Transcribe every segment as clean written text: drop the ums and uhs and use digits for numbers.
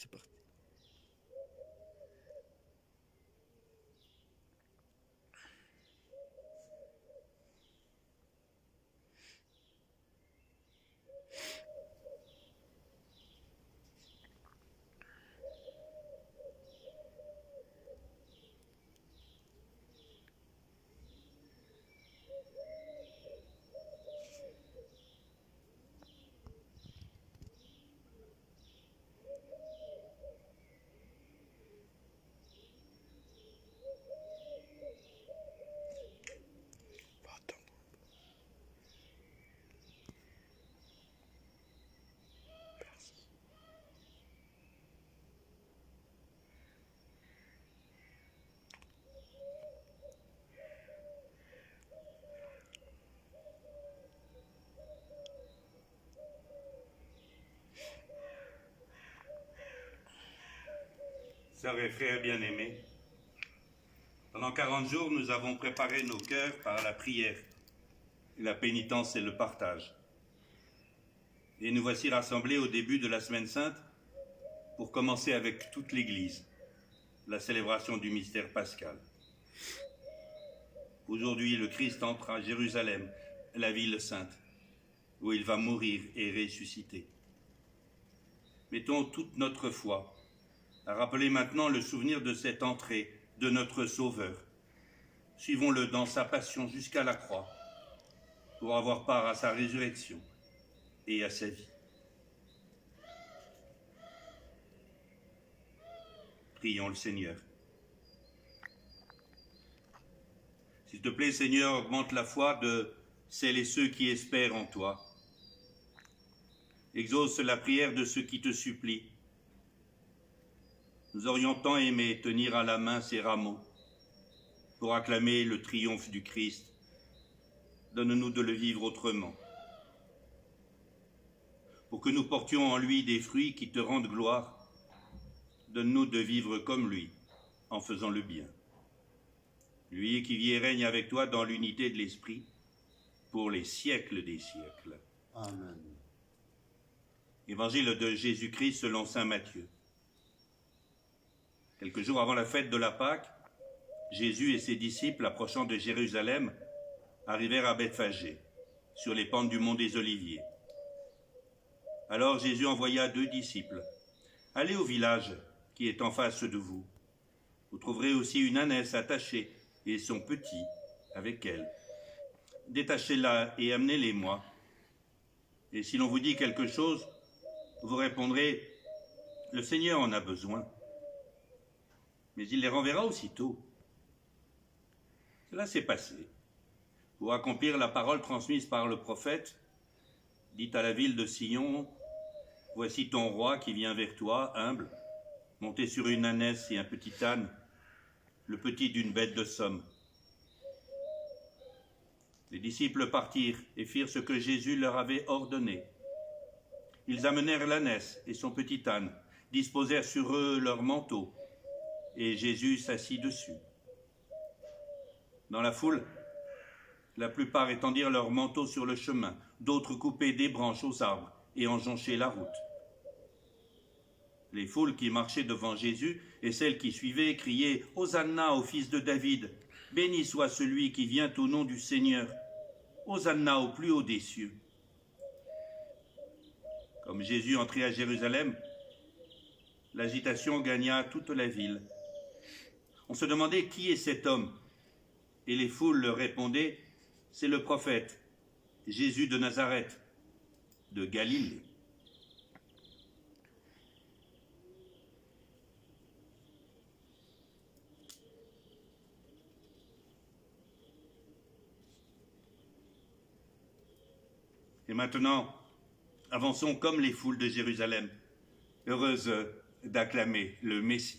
C'est parti. Va attendre. Merci. Sœurs et frères bien-aimés, pendant 40 jours, nous avons préparé nos cœurs par la prière, la pénitence et le partage. Et nous voici rassemblés au début de la Semaine Sainte pour commencer avec toute l'Église la célébration du mystère pascal. Aujourd'hui, le Christ entre à Jérusalem, la ville sainte, où il va mourir et ressusciter. Mettons toute notre foi à rappeler maintenant le souvenir de cette entrée de notre Sauveur. Suivons-le dans sa passion jusqu'à la croix pour avoir part à sa résurrection et à sa vie. Prions le Seigneur. S'il te plaît, Seigneur, augmente la foi de celles et ceux qui espèrent en toi. Exauce la prière de ceux qui te supplient. Nous aurions tant aimé tenir à la main ces rameaux pour acclamer le triomphe du Christ. Donne-nous de le vivre autrement. Pour que nous portions en lui des fruits qui te rendent gloire, donne-nous de vivre comme lui, en faisant le bien. Lui qui vit et règne avec toi dans l'unité de l'Esprit, pour les siècles des siècles. Amen. Évangile de Jésus-Christ selon saint Matthieu. Quelques jours avant la fête de la Pâque, Jésus et ses disciples, approchant de Jérusalem, arrivèrent à Bethphagée, sur les pentes du mont des Oliviers. Alors Jésus envoya 2 disciples. « Allez au village qui est en face de vous. Vous trouverez aussi une ânesse attachée et son petit avec elle. Détachez-la et amenez-les-moi. Et si l'on vous dit quelque chose, vous répondrez, le Seigneur en a besoin. Mais il les renverra aussitôt. » Cela s'est passé pour accomplir la parole transmise par le prophète. Dit à la ville de Sion, « Voici ton roi qui vient vers toi, humble, monté sur une ânesse et un petit âne, le petit d'une bête de somme. » Les disciples partirent et firent ce que Jésus leur avait ordonné. Ils amenèrent l'ânesse et son petit âne, disposèrent sur eux leurs manteaux, et Jésus s'assit dessus. Dans la foule, la plupart étendirent leurs manteaux sur le chemin, d'autres coupaient des branches aux arbres et en jonchaient la route. Les foules qui marchaient devant Jésus et celles qui suivaient criaient « Hosanna au fils de David, béni soit celui qui vient au nom du Seigneur, Hosanna au plus haut des cieux. » Comme Jésus entrait à Jérusalem, l'agitation gagna toute la ville. On se demandait qui est cet homme, et les foules leur répondaient, c'est le prophète, Jésus de Nazareth, de Galilée. Et maintenant, avançons comme les foules de Jérusalem, heureuses d'acclamer le Messie.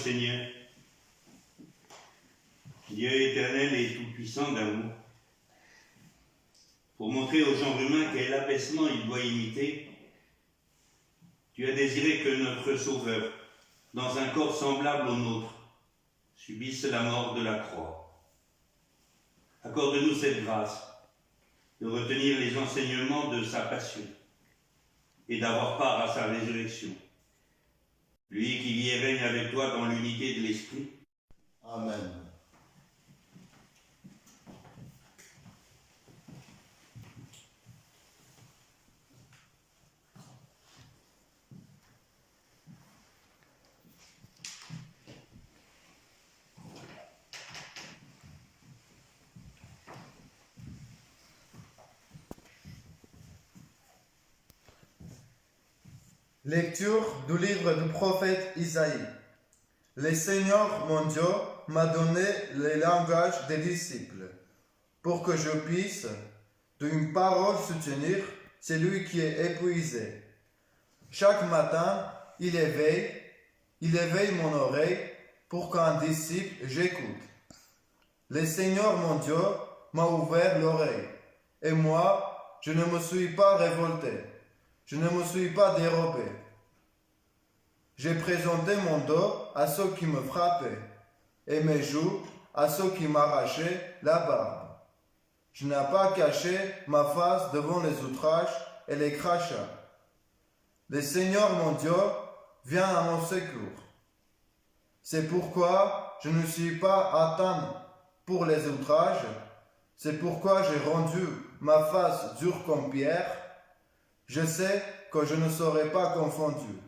Seigneur, Dieu éternel et tout-puissant d'amour, pour montrer au genre humain quel abaissement il doit imiter, tu as désiré que notre Sauveur, dans un corps semblable au nôtre, subisse la mort de la croix. Accorde-nous cette grâce de retenir les enseignements de sa passion et d'avoir part à sa résurrection. Lui qui vit et règne avec toi dans l'unité de l'Esprit. Amen. Lecture du livre du prophète Isaïe. Le Seigneur mon Dieu m'a donné le langage des disciples, pour que je puisse d'une parole soutenir celui qui est épuisé. Chaque matin, il éveille mon oreille pour qu'un disciple j'écoute. Le Seigneur mon Dieu m'a ouvert l'oreille, et moi, je ne me suis pas révolté. Je ne me suis pas dérobé. J'ai présenté mon dos à ceux qui me frappaient et mes joues à ceux qui m'arrachaient la barbe. Je n'ai pas caché ma face devant les outrages et les crachats. Le Seigneur mon Dieu vient à mon secours. C'est pourquoi je ne suis pas atteint pour les outrages. C'est pourquoi j'ai rendu ma face dure comme pierre. Je sais que je ne serai pas confondu.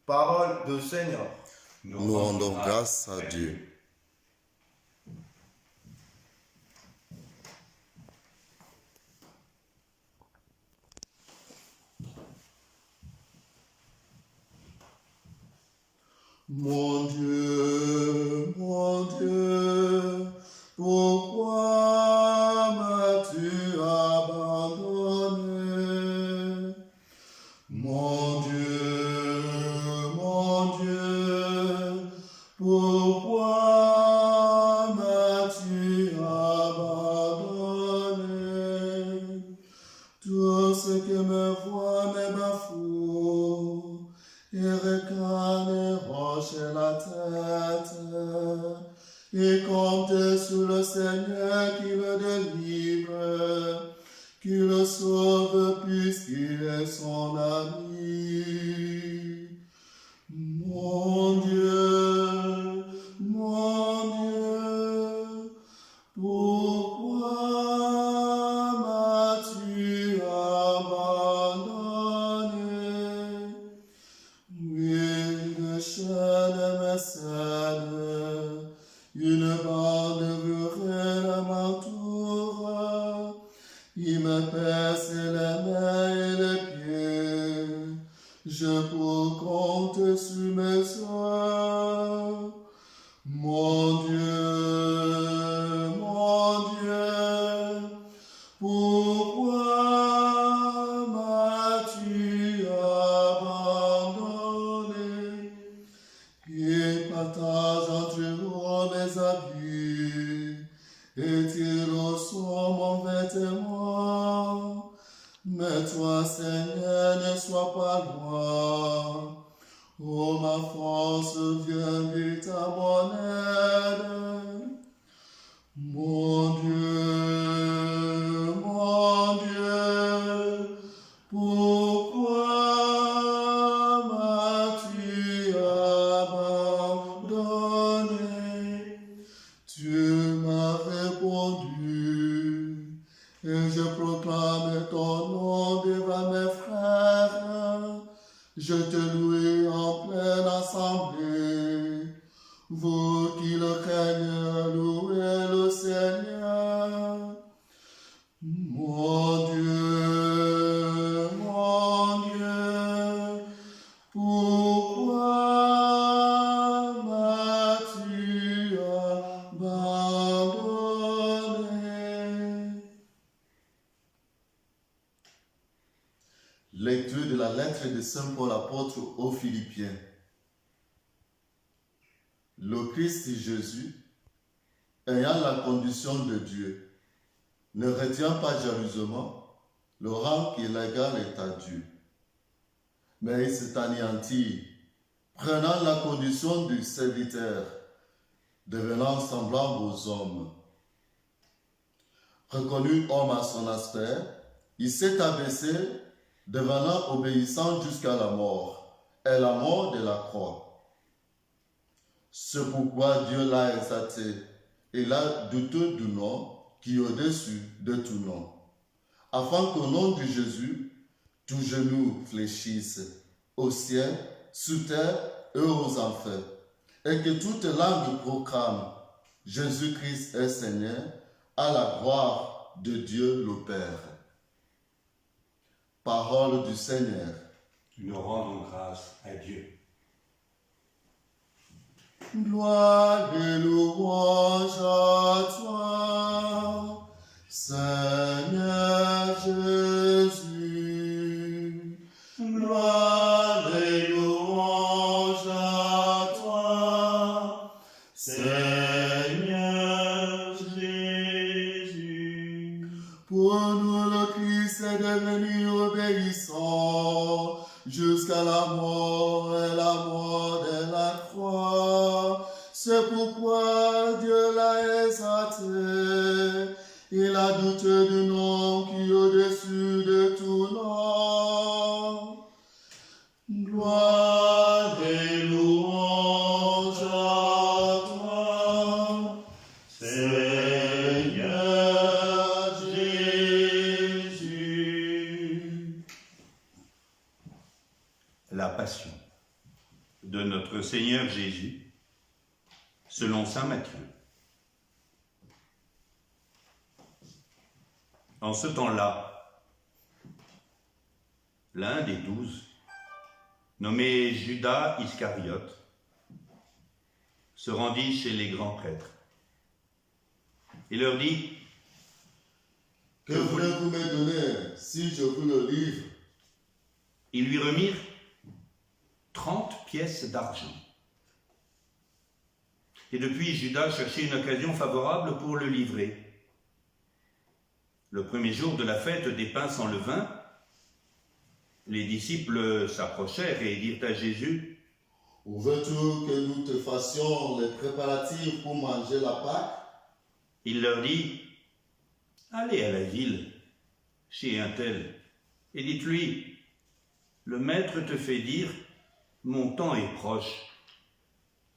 Parole du Seigneur. Nous rendons grâce à Dieu. Mon Dieu, pourquoi m'as-tu abandonné? Mon Dieu, pourquoi m'as-tu abandonné? Tout ce qui me voit me bafoue et regarde et roche la tête et compte sur le Seigneur qui le délivre, qui le sauve puisqu'il est son ami. Mon Dieu, pourquoi m'as-tu abandonné? Oui, une chaîne me cède, une bande vrille m'entoure, il me perce les mains et les pieds, je pour compte sur mes soins. Mon Dieu, pourquoi m'as-tu abandonné? Il partage entre vous mes habits, est-il au son mon vêtement? Mais toi, Seigneur, ne sois pas loin. Oh, ma force, viens vite à mon aide. Mon Dieu, pourquoi m'as-tu abandonné? Tu m'as répondu, et je proclame ton nom devant mes frères. Je te loue en pleine assemblée. Vous qui le craignez, louez le Seigneur. Mon Dieu, pourquoi m'as-tu abandonné? Lecture de la lettre de Saint Paul apôtre aux Philippiens. le Christ Jésus, ayant la condition de Dieu, ne retient pas jalousement le rang qui légal est à Dieu, mais il s'est anéanti, prenant la condition du serviteur, devenant semblable aux hommes. Reconnu homme à son aspect, il s'est abaissé, devenant obéissant jusqu'à la mort, et la mort de la croix. C'est pourquoi Dieu l'a exalté et l'a doté du nom qui est au-dessus de tout nom, afin qu'au nom de Jésus, tout genou fléchisse au ciel, sous terre et aux enfers, et que toute langue proclame Jésus-Christ est Seigneur, à la gloire de Dieu le Père. Parole du Seigneur. Nous rendons grâce à Dieu. Gloire et louange à toi, Seigneur Jésus. Gloire et louange à toi, Seigneur Jésus. Pour nous, le Christ est devenu obéissant jusqu'à la mort et la mort de la croix. C'est pourquoi Dieu l'a exalté. Il a doté du nom qui est au-dessus de tout nom. Gloire et louange à toi, Seigneur Jésus. La Passion de notre Seigneur Jésus, selon saint Matthieu. En ce temps-là, l'un des 12, nommé Judas Iscariote, se rendit chez les grands prêtres et leur dit: Que voulez-vous me donner si je vous le livre? Ils lui remirent 30 pièces d'argent. Et depuis, Judas cherchait une occasion favorable pour le livrer. Le premier jour de la fête des pains sans levain, les disciples s'approchèrent et dirent à Jésus: Où veux-tu que nous te fassions les préparatifs pour manger la Pâque? Il leur dit: Allez à la ville, chez un tel, et dites-lui: Le maître te fait dire, mon temps est proche.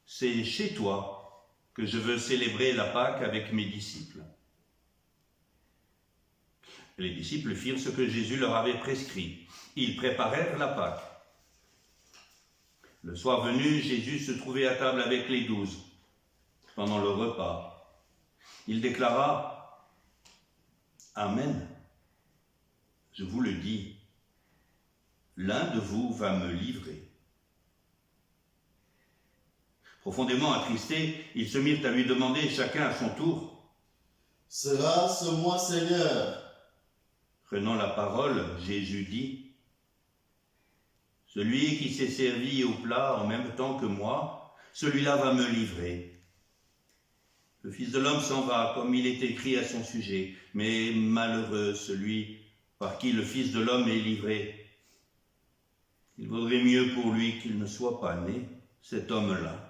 C'est chez toi que je veux célébrer la Pâque avec mes disciples. Les disciples firent ce que Jésus leur avait prescrit. Ils préparèrent la Pâque. Le soir venu, Jésus se trouvait à table avec les 12. Pendant le repas, il déclara: Amen, je vous le dis, l'un de vous va me livrer. Profondément attristés, ils se mirent à lui demander chacun à son tour: Sera-ce moi, Seigneur? Prenant la parole, Jésus dit: Celui qui s'est servi au plat en même temps que moi, celui-là va me livrer. Le Fils de l'homme s'en va, comme il est écrit à son sujet, mais malheureux celui par qui le Fils de l'homme est livré. Il vaudrait mieux pour lui qu'il ne soit pas né, cet homme-là.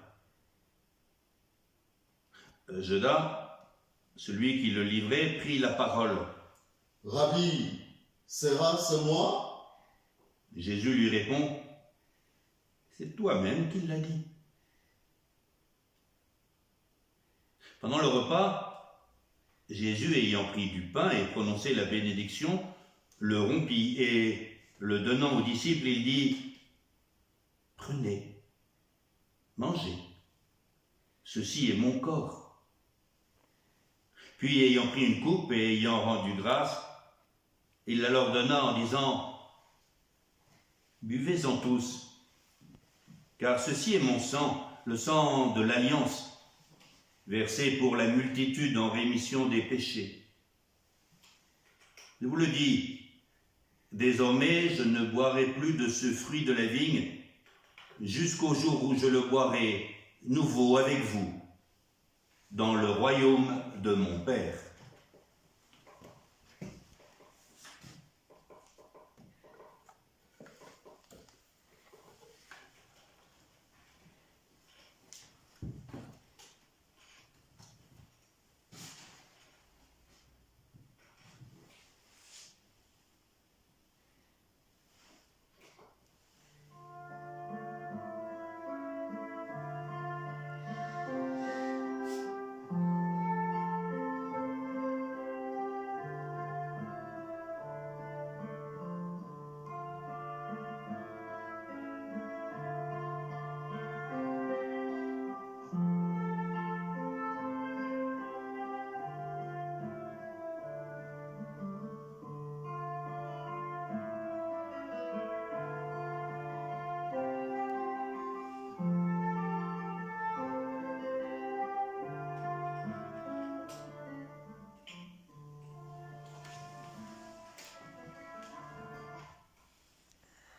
Judas, celui qui le livrait, prit la parole. Rabbi, sera-ce moi? Jésus lui répond: C'est toi-même qui l'as dit. Pendant le repas, Jésus, ayant pris du pain et prononcé la bénédiction, le rompit et, le donnant aux disciples, il dit: Prenez, mangez, ceci est mon corps. Puis, ayant pris une coupe et ayant rendu grâce, il la leur donna en disant: Buvez-en tous, car ceci est mon sang, le sang de l'alliance, versé pour la multitude en rémission des péchés. Je vous le dis, désormais je ne boirai plus de ce fruit de la vigne, jusqu'au jour où je le boirai nouveau avec vous dans le royaume de mon Père.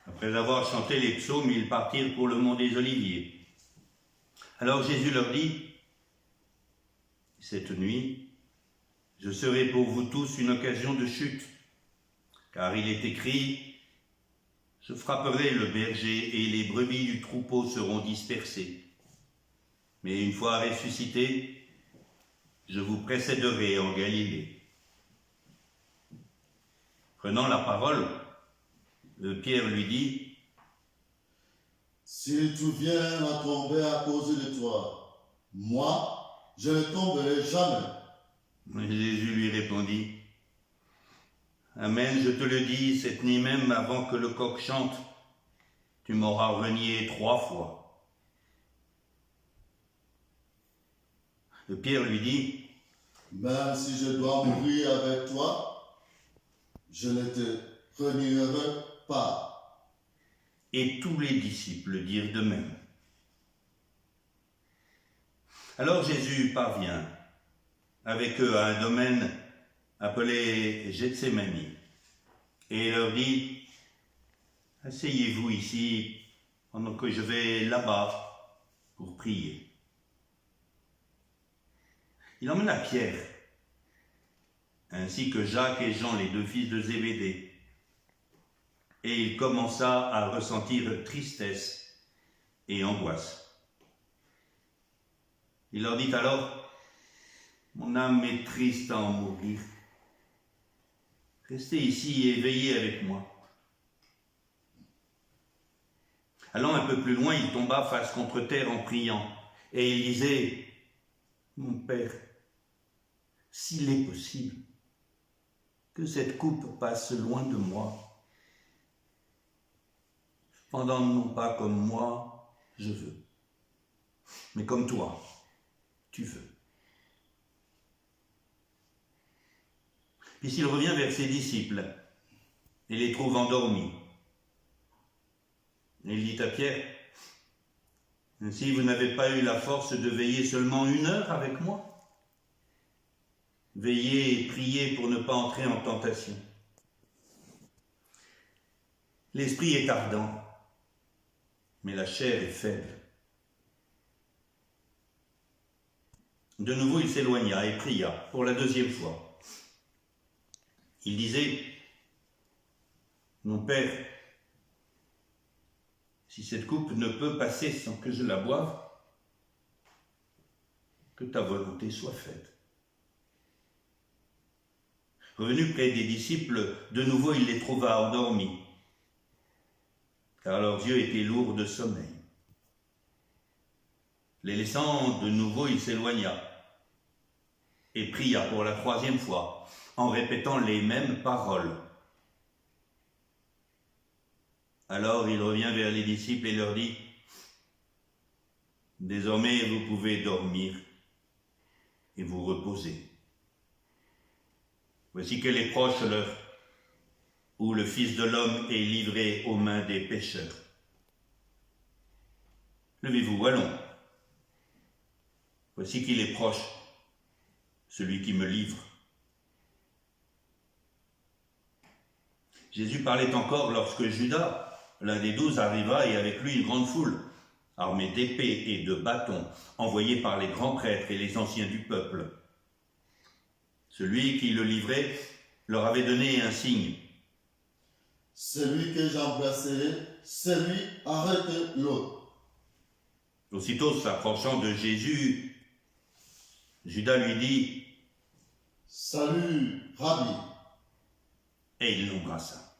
Après avoir chanté les psaumes, ils partirent pour le mont des Oliviers. Alors Jésus leur dit, « Cette nuit, je serai pour vous tous une occasion de chute, car il est écrit, « Je frapperai le berger et les brebis du troupeau seront dispersées. Mais une fois ressuscité, je vous précéderai en Galilée. » Prenant la parole, Pierre lui dit, « Si tout vient à tomber à cause de toi, moi, je ne tomberai jamais. » Jésus lui répondit, « Amen, je te le dis, cette nuit même, avant que le coq chante, tu m'auras renié 3 fois. » Pierre lui dit, « Même si je dois mourir avec toi, je ne te renierai pas. » Et tous les disciples dirent de même. Alors Jésus parvient avec eux à un domaine appelé Gethsémani, et il leur dit, « Asseyez-vous ici pendant que je vais là-bas pour prier. » Il emmena Pierre, ainsi que Jacques et Jean, les 2 fils de Zébédée, et il commença à ressentir tristesse et angoisse. Il leur dit alors, « Mon âme est triste à en mourir. Restez ici et veillez avec moi. » Allant un peu plus loin, il tomba face contre terre en priant, et il disait, « Mon Père, s'il est possible, que cette coupe passe loin de moi. Cependant, non pas comme moi, je veux, mais comme toi, tu veux. » Puis il revient vers ses disciples et les trouve endormis. Il dit à Pierre, « Si vous n'avez pas eu la force de veiller seulement 1 heure avec moi, veillez et priez pour ne pas entrer en tentation. L'esprit est ardent, mais la chair est faible. » De nouveau, il s'éloigna et pria pour la 2e fois. Il disait, « Mon Père, si cette coupe ne peut passer sans que je la boive, que ta volonté soit faite. » Revenu près des disciples, de nouveau il les trouva endormis, car leurs yeux étaient lourds de sommeil. Les laissant, de nouveau il s'éloigna et pria pour la 3e fois, en répétant les mêmes paroles. Alors il revient vers les disciples et leur dit, « Désormais vous pouvez dormir et vous reposer. Voici qu'elle est proche l'heure où le Fils de l'homme est livré aux mains des pécheurs. Levez-vous, allons. Voici qu'il est proche, celui qui me livre. » Jésus parlait encore lorsque Judas, l'un des 12, arriva et avec lui une grande foule. armés d'épées et de bâtons, envoyés par les grands prêtres et les anciens du peuple. Celui qui le livrait leur avait donné un signe. Celui que j'embrasserai, celui arrête l'autre. Aussitôt s'approchant de Jésus, Judas lui dit « Salut, Rabbi !» et il l'embrassa.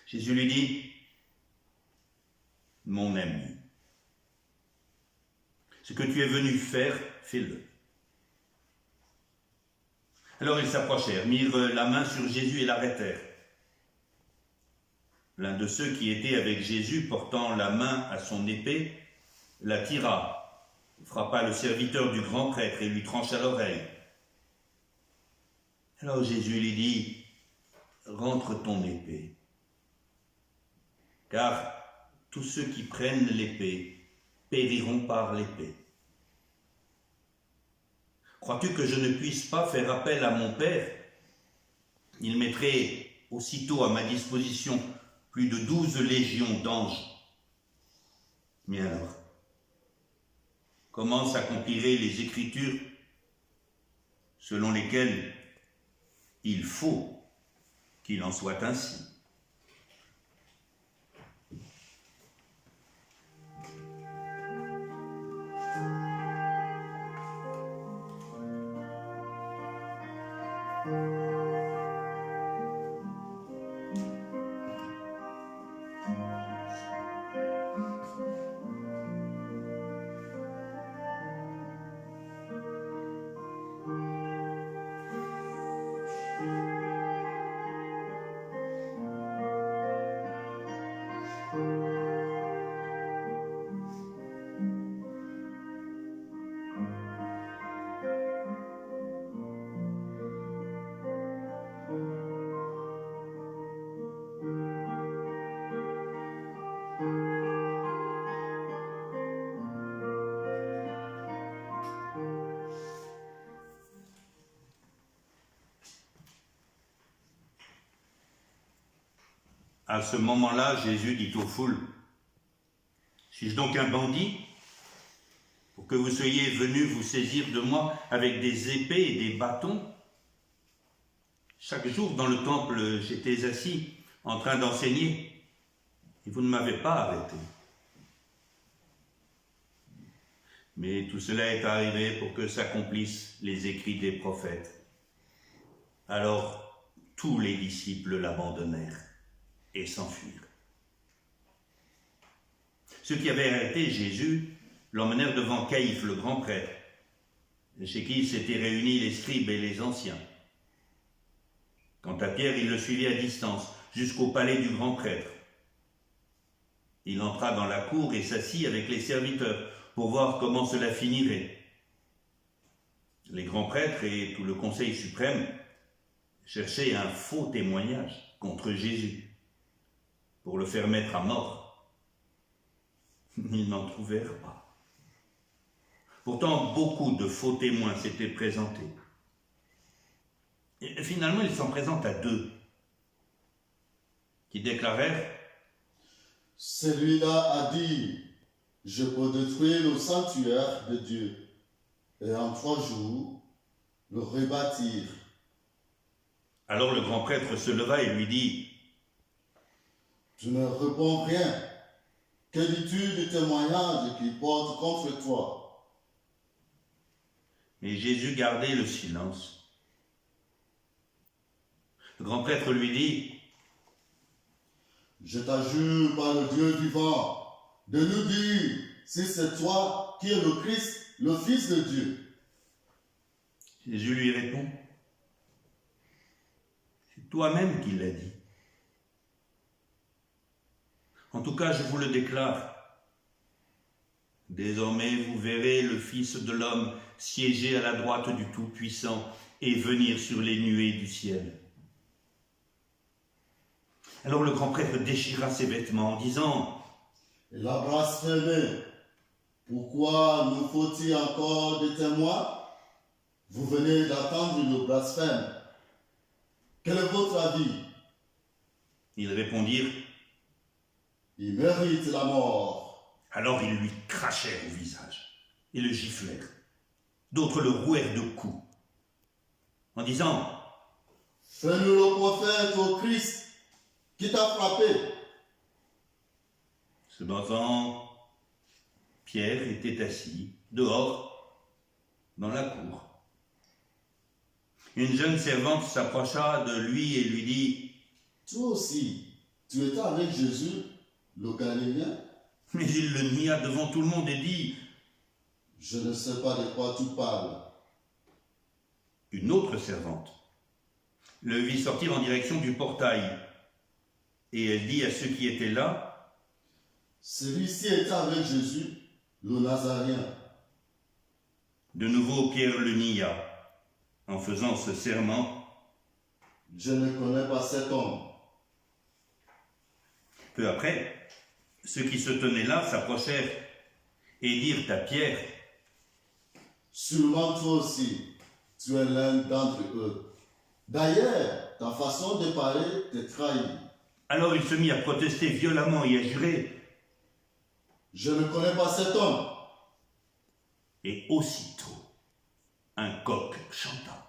Jésus lui dit « Mon ami, ce que tu es venu faire, fais-le. » Alors ils s'approchèrent, mirent la main sur Jésus et l'arrêtèrent. L'un de ceux qui étaient avec Jésus, portant la main à son épée, la tira, frappa le serviteur du grand prêtre et lui trancha l'oreille. Alors Jésus lui dit « Rentre ton épée, car tous ceux qui prennent l'épée périront par l'épée. Crois-tu que je ne puisse pas faire appel à mon Père? Il mettrait aussitôt à ma disposition plus de 12 légions d'anges. Mais alors, comment s'accompliraient les Écritures selon lesquelles il faut qu'il en soit ainsi? À ce moment-là, Jésus dit aux foules, « Suis-je donc un bandit pour que vous soyez venus vous saisir de moi avec des épées et des bâtons? Chaque jour dans le temple, j'étais assis en train d'enseigner et vous ne m'avez pas arrêté. Mais tout cela est arrivé pour que s'accomplissent les écrits des prophètes. » Alors tous les disciples l'abandonnèrent et s'enfuirent. Ceux qui avaient arrêté Jésus l'emmenèrent devant Caïphe, le grand prêtre, chez qui s'étaient réunis les scribes et les anciens. Quant à Pierre, il le suivit à distance, jusqu'au palais du grand prêtre. Il entra dans la cour et s'assit avec les serviteurs pour voir comment cela finirait. Les grands prêtres et tout le conseil suprême cherchaient un faux témoignage contre Jésus pour le faire mettre à mort. Ils n'en trouvèrent pas. Pourtant, beaucoup de faux témoins s'étaient présentés. Et finalement, il s'en présente à 2, qui déclarèrent « Celui-là a dit, je peux détruire le sanctuaire de Dieu et en 3 jours le rebâtir. » Alors le grand prêtre se leva et lui dit, « Tu ne réponds rien. Que dis-tu du témoignage qu'il porte contre toi? » Mais Jésus gardait le silence. Le grand prêtre lui dit, « Je t'adjure par le Dieu vivant de nous dire si c'est toi qui es le Christ, le Fils de Dieu. » Jésus lui répond, « C'est toi-même qui l'as dit. En tout cas, je vous le déclare. Désormais, vous verrez le Fils de l'homme siéger à la droite du Tout-Puissant et venir sur les nuées du ciel. » Alors le grand prêtre déchira ses vêtements en disant, « Il a blasphémé. Pourquoi nous faut-il encore des témoins? Vous venez d'attendre le blasphème. Quel est votre avis? » Ils répondirent, « Il mérite la mort. » Alors ils lui crachèrent au visage et le giflèrent. D'autres le rouèrent de coups, en disant « Fais-nous le prophète au Christ qui t'a frappé. » Cependant, Pierre était assis dehors, dans la cour. Une jeune servante s'approcha de lui et lui dit « Toi aussi, tu étais avec Jésus, le Galiléen? » Mais il le nia devant tout le monde et dit « Je ne sais pas de quoi tu parles. » Une autre servante le vit sortir en direction du portail, et elle dit à ceux qui étaient là « Celui-ci était avec Jésus, le Nazaréen. » De nouveau, Pierre le nia, en faisant ce serment. « Je ne connais pas cet homme. » Peu après, ceux qui se tenaient là s'approchèrent et dirent à Pierre « Sûrement toi aussi, tu es l'un d'entre eux. D'ailleurs, ta façon de parler te trahit. » Alors il se mit à protester violemment et à jurer. « Je ne connais pas cet homme. » Et aussitôt, un coq chanta.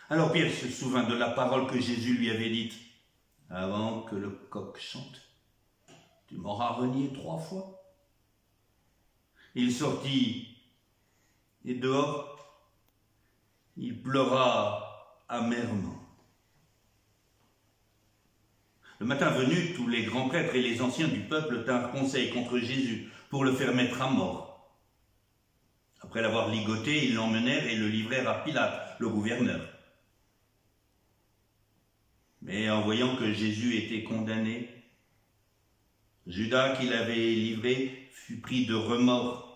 Alors Pierre se souvint de la parole que Jésus lui avait dite. « Avant que le coq chante, tu m'auras renié 3 fois. » Il sortit, et dehors, il pleura amèrement. Le matin venu, tous les grands prêtres et les anciens du peuple tinrent conseil contre Jésus pour le faire mettre à mort. Après l'avoir ligoté, ils l'emmenèrent et le livrèrent à Pilate, le gouverneur. Mais en voyant que Jésus était condamné, Judas, qui l'avait livré, fut pris de remords.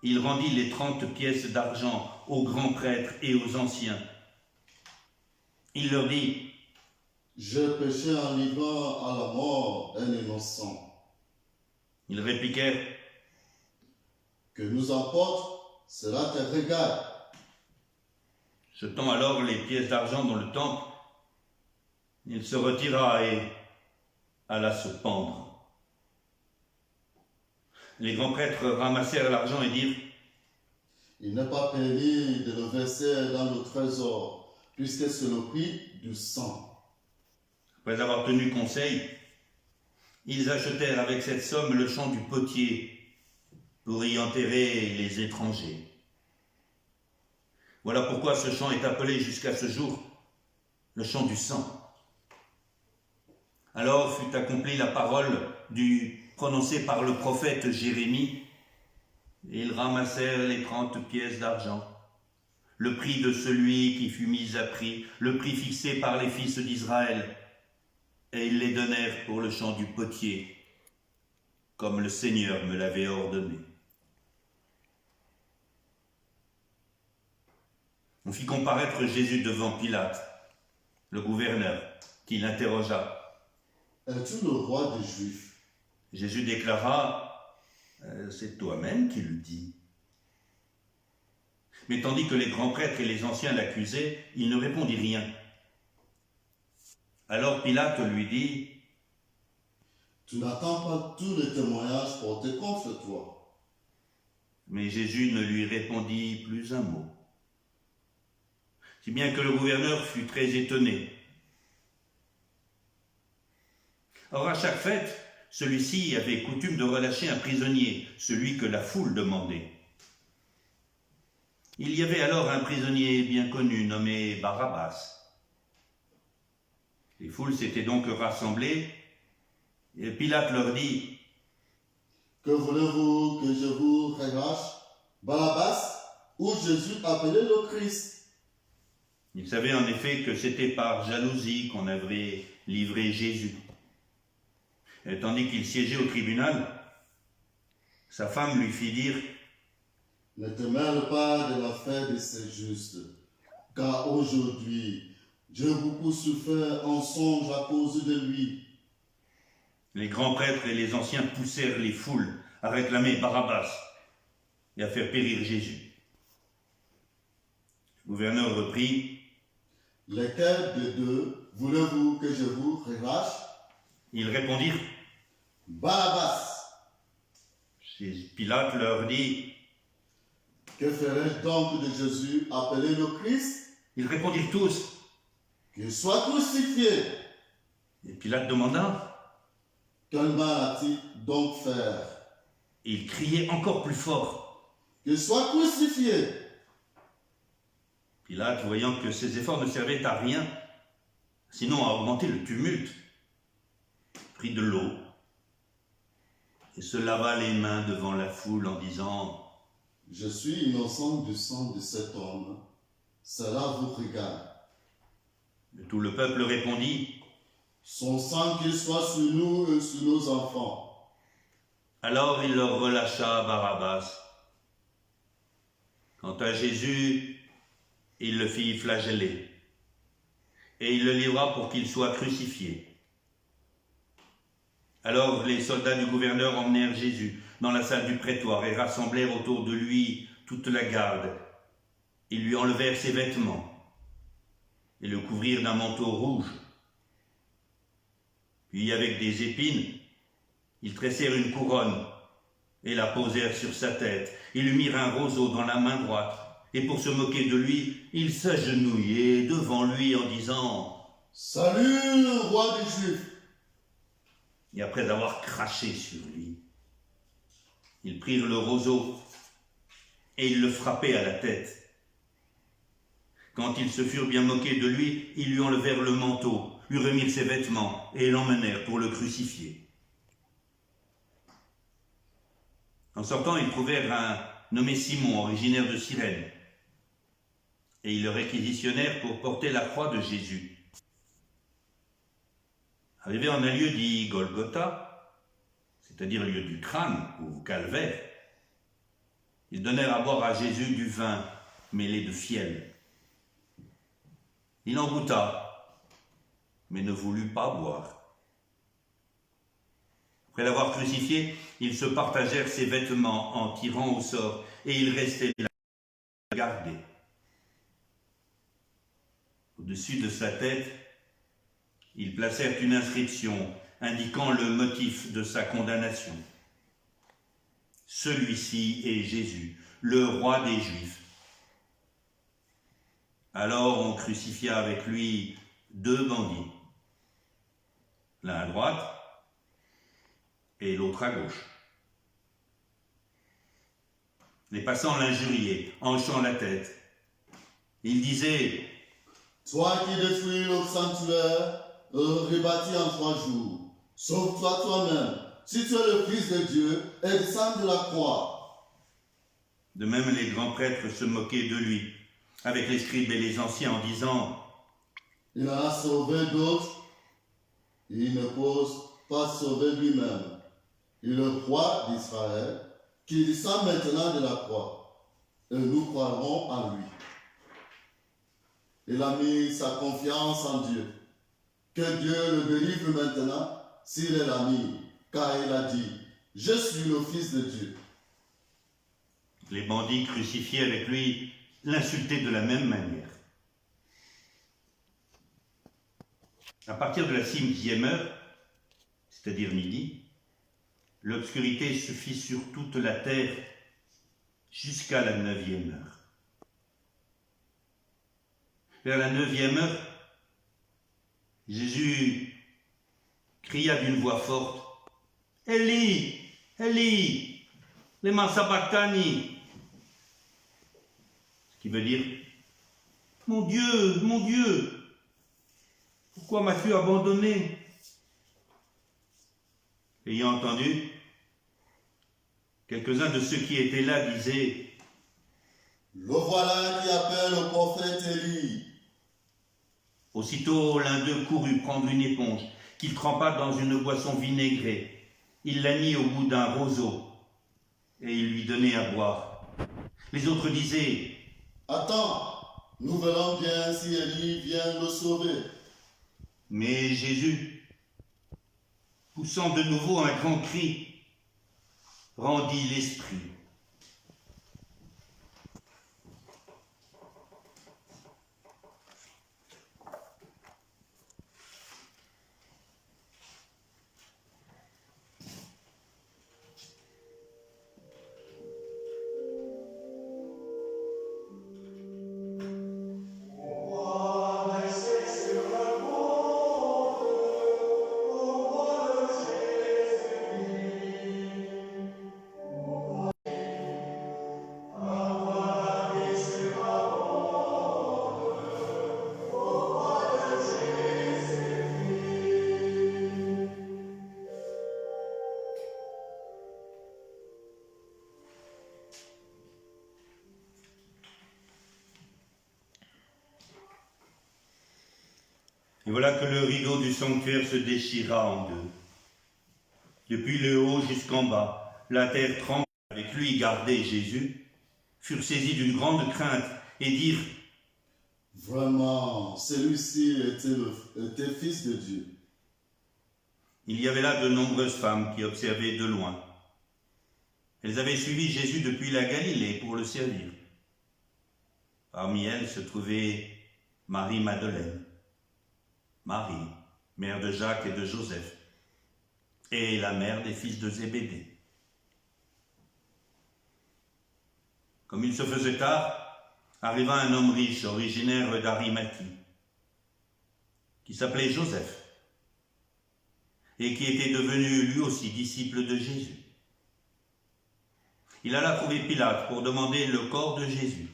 Il rendit les 30 pièces d'argent aux grands prêtres et aux anciens. Il leur dit « J'ai péché en livrant à la mort un innocent. » Ils répliquèrent « Que nous importe, cela te regarde. » Jetant alors les pièces d'argent dans le temple, il se retira et alla se pendre. Les grands prêtres ramassèrent l'argent et dirent « Il n'est pas permis de le verser dans le trésor, puisque c'est le prix du sang. » Après avoir tenu conseil, ils achetèrent avec cette somme le champ du potier pour y enterrer les étrangers. Voilà pourquoi ce champ est appelé jusqu'à ce jour le champ du sang. Alors fut accomplie la parole prononcée par le prophète Jérémie, et ils ramassèrent les 30 pièces d'argent, le prix de celui qui fut mis à prix, le prix fixé par les fils d'Israël, et ils les donnèrent pour le champ du potier, comme le Seigneur me l'avait ordonné. On fit comparaître Jésus devant Pilate, le gouverneur, qui l'interrogea. « Es-tu le roi des Juifs? » Jésus déclara, « C'est toi-même qui le dis. » Mais tandis que les grands prêtres et les anciens l'accusaient, il ne répondit rien. Alors Pilate lui dit, « Tu n'attends pas tous les témoignages portés contre toi. » Mais Jésus ne lui répondit plus un mot. Si bien que le gouverneur fut très étonné. Or, à chaque fête, celui-ci avait coutume de relâcher un prisonnier, celui que la foule demandait. Il y avait alors un prisonnier bien connu, nommé Barabbas. Les foules s'étaient donc rassemblées, et Pilate leur dit, « Que voulez-vous que je vous relâche, Barabbas ou Jésus appelé le Christ ?» Il savait en effet que c'était par jalousie qu'on avait livré Jésus. Et tandis qu'il siégeait au tribunal, sa femme lui fit dire « Ne te mêle pas de l'affaire de ces justes, car aujourd'hui, j'ai beaucoup souffert en songe à cause de lui. » Les grands prêtres et les anciens poussèrent les foules à réclamer Barabbas et à faire périr Jésus. Le gouverneur reprit, « Lesquels des deux voulez-vous que je vous relâche ?» Ils répondirent Barabbas. Pilate leur dit, Que ferais-je donc de Jésus appelé le Christ? ils répondirent tous. Qu'il soit crucifié. Et Pilate demanda, Quel mal a-t-il donc faire? et il criait encore plus fort. Qu'il soit crucifié. Pilate, voyant que ses efforts ne servaient à rien, sinon à augmenter le tumulte, prit de l'eau et se lava les mains devant la foule en disant, Je suis innocent du sang de cet homme. Cela vous regarde. et tout le peuple répondit, Son sang qu'il soit sur nous et sur nos enfants. alors il leur relâcha Barabbas. Quant à Jésus, il le fit flageller, et il le livra pour qu'il soit crucifié. Alors les soldats du gouverneur emmenèrent Jésus dans la salle du prétoire et rassemblèrent autour de lui toute la garde. Ils lui enlevèrent ses vêtements et le couvrirent d'un manteau rouge. Puis avec des épines, ils tressèrent une couronne et la posèrent sur sa tête. Ils lui mirent un roseau dans la main droite. Et pour se moquer de lui, ils s'agenouillaient devant lui en disant « Salut, roi des Juifs! Et après avoir craché sur lui, ils prirent le roseau et ils le frappaient à la tête. Quand ils se furent bien moqués de lui, ils lui enlevèrent le manteau, lui remirent ses vêtements et l'emmenèrent pour le crucifier. En sortant, ils trouvèrent un nommé Simon, originaire de Cyrène, et ils le réquisitionnèrent pour porter la croix de Jésus. Arrivés en un lieu dit Golgotha, c'est-à-dire lieu du crâne ou calvaire, ils donnèrent à boire à Jésus du vin mêlé de fiel. Il en goûta, mais ne voulut pas boire. Après l'avoir crucifié, ils se partagèrent ses vêtements en tirant au sort, et ils restaient là, gardés. Au-dessus de sa tête, ils placèrent une inscription indiquant le motif de sa condamnation. Celui-ci est Jésus, le roi des Juifs. Alors on crucifia avec lui 2 bandits, l'un à droite et l'autre à gauche. Les passants l'injuriaient, en hochant la tête. Ils disaient « Toi qui détruis le sanctuaire, rebâtis en 3 jours. Sauve-toi toi-même, si tu es le Fils de Dieu, et descends de la croix. » De même, les grands prêtres se moquaient de lui, avec les scribes et les anciens, en disant « Il en a sauvé d'autres, il ne pose pas sauver lui-même. Il est le roi d'Israël, qui descend maintenant de la croix, et nous croirons en lui. » Il a mis sa confiance en Dieu. Que Dieu le délivre maintenant s'il est l'ami, car il a dit, « Je suis le Fils de Dieu. » Les bandits crucifiés avec lui l'insultaient de la même manière. À partir de la 6e heure, c'est-à-dire midi, l'obscurité se fit sur toute la terre jusqu'à la 9e heure. Vers la 9e heure, Jésus cria d'une voix forte « Eli, Eli, lema sabachthani » ce qui veut dire « Mon Dieu, pourquoi m'as-tu abandonné ?» Ayant entendu, quelques-uns de ceux qui étaient là disaient « Le voilà qui appelle le prophète Élie. » Aussitôt, l'un d'eux courut prendre une éponge qu'il trempa dans une boisson vinaigrée. Il la mit au bout d'un roseau et il lui donnait à boire. Les autres disaient « Attends, nous verrons bien si Élie vient le sauver. » Mais Jésus, poussant de nouveau un grand cri, rendit l'esprit. voilà que le rideau du sanctuaire se déchira en deux. Depuis le haut jusqu'en bas, la terre tremble. Avec lui gardé Jésus, furent saisis d'une grande crainte et dirent: Vraiment, celui-ci était fils de Dieu. Il y avait là de nombreuses femmes qui observaient de loin. Elles avaient suivi Jésus depuis la Galilée pour le servir. Parmi elles se trouvait Marie-Madeleine, Marie, mère de Jacques et de Joseph, et la mère des fils de Zébédée. Comme il se faisait tard, arriva un homme riche, originaire d'Arimathie, qui s'appelait Joseph, et qui était devenu lui aussi disciple de Jésus. Il alla trouver Pilate pour demander le corps de Jésus.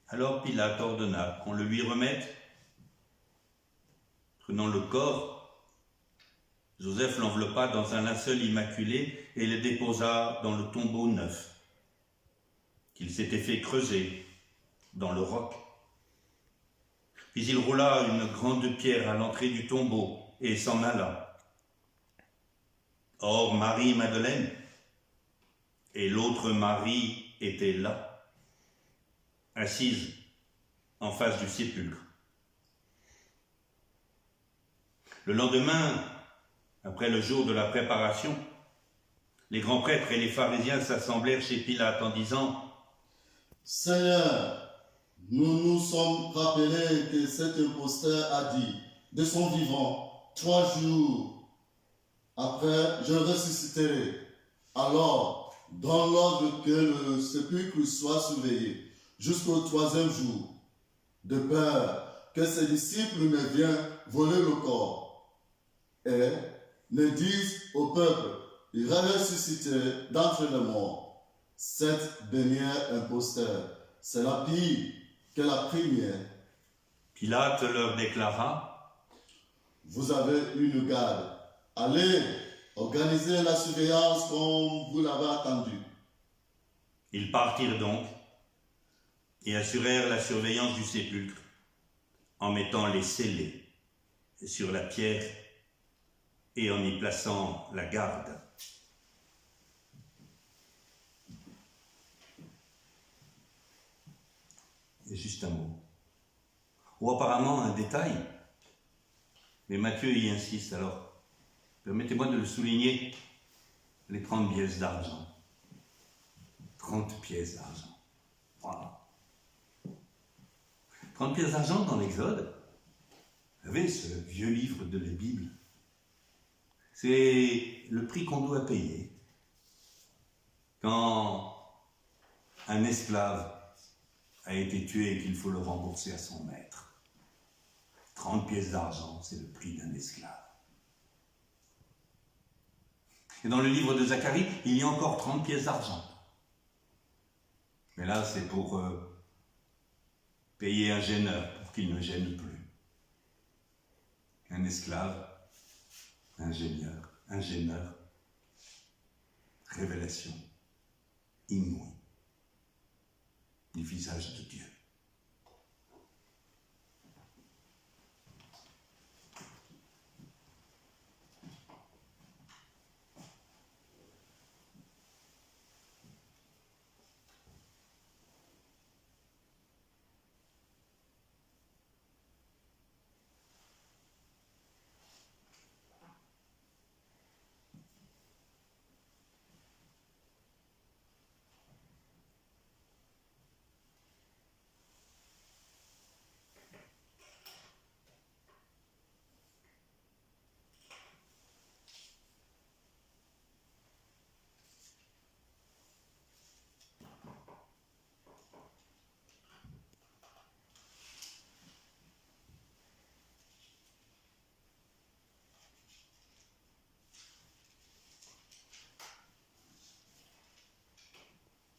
Alors Pilate ordonna qu'on le lui remette. Prenant le corps, Joseph l'enveloppa dans un linceul immaculé et le déposa dans le tombeau neuf qu'il s'était fait creuser dans le roc. Puis il roula une grande pierre à l'entrée du tombeau et s'en alla. Or Marie-Madeleine et l'autre Marie étaient là, assises en face du sépulcre. Le lendemain, après le jour de la préparation, les grands prêtres et les pharisiens s'assemblèrent chez Pilate en disant: Seigneur, nous nous sommes rappelés que cet imposteur a dit de son vivant, 3 jours après, je ressusciterai. Alors, donne l'ordre que le sépulcre soit surveillé jusqu'au 3e jour, de peur que ses disciples ne viennent voler le corps et ne disent au peuple: il a ressuscité d'entre les morts. Cette dernière imposteur, c'est la pire que la première. Pilate leur déclara: Vous avez une garde. Allez, organisez la surveillance comme vous l'avez attendu. Ils partirent donc et assurèrent la surveillance du sépulcre en mettant les scellés sur la pierre et en y plaçant la garde. Et juste un mot, ou apparemment un détail, mais Matthieu y insiste, alors permettez-moi de le souligner: les 30 pièces d'argent. 30 pièces d'argent. Voilà. 30 pièces d'argent dans l'Exode. Vous savez, ce vieux livre de la Bible, c'est le prix qu'on doit payer quand un esclave a été tué et qu'il faut le rembourser à son maître. 30 pièces d'argent, c'est le prix d'un esclave. Et dans le livre de Zacharie, il y a encore 30 pièces d'argent. Mais là, c'est pour payer un gêneur, pour qu'il ne gêne plus. Un esclave, un gêneur. Révélation inouïe du visage de Dieu.